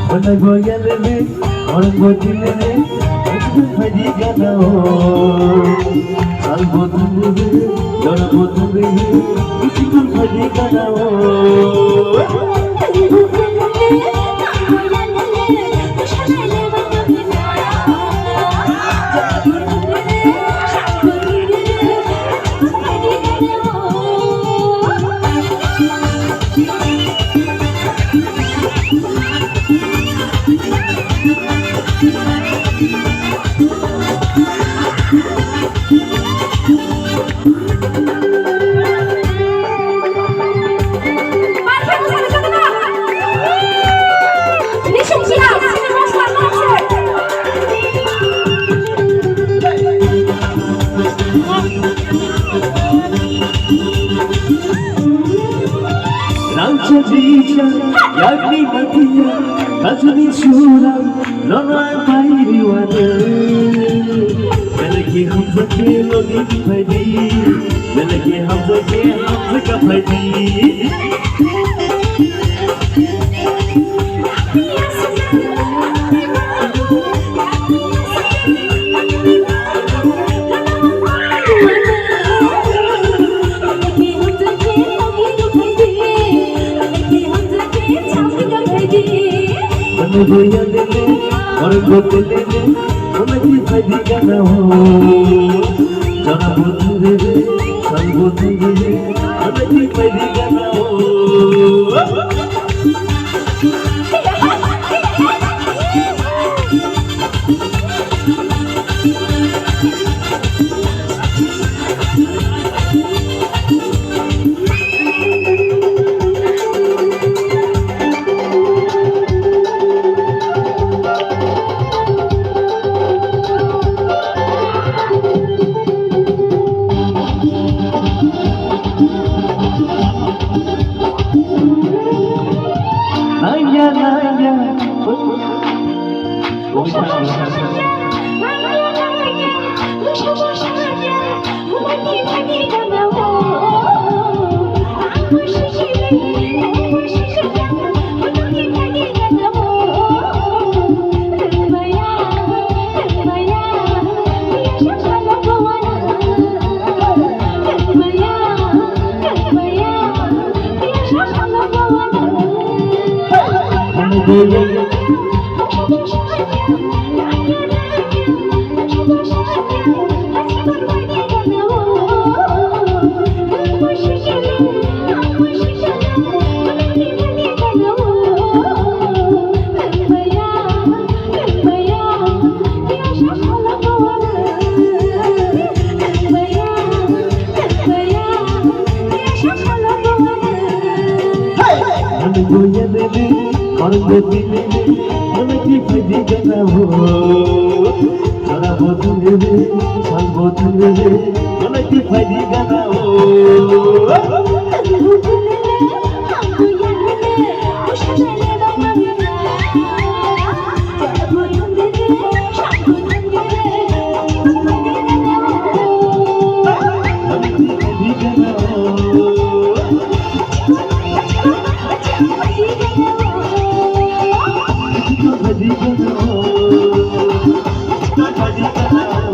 When I go yelling, or go chilling, Haji Gana, I'll go to the you're go to the Haji Gana. Ranchadisha, Yagni Matiya, Kazuni Shura, Lona Pairiwana. Melaki Hamza ke logi phadi, Melaki Hamza ke Hamza ka phadi. Goya dele, or go dele, Onaki Padi Gana ho, Jana Botu dele, San Botu dele, Onaki Padi Gana ho. Naya, Naya, Goya dele, or go dele, Onaki Padi Gana ho, Jana Botu dele, San Botu dele, Onaki Padi Gana ho. Haji Gana ho, Haji Gana ho.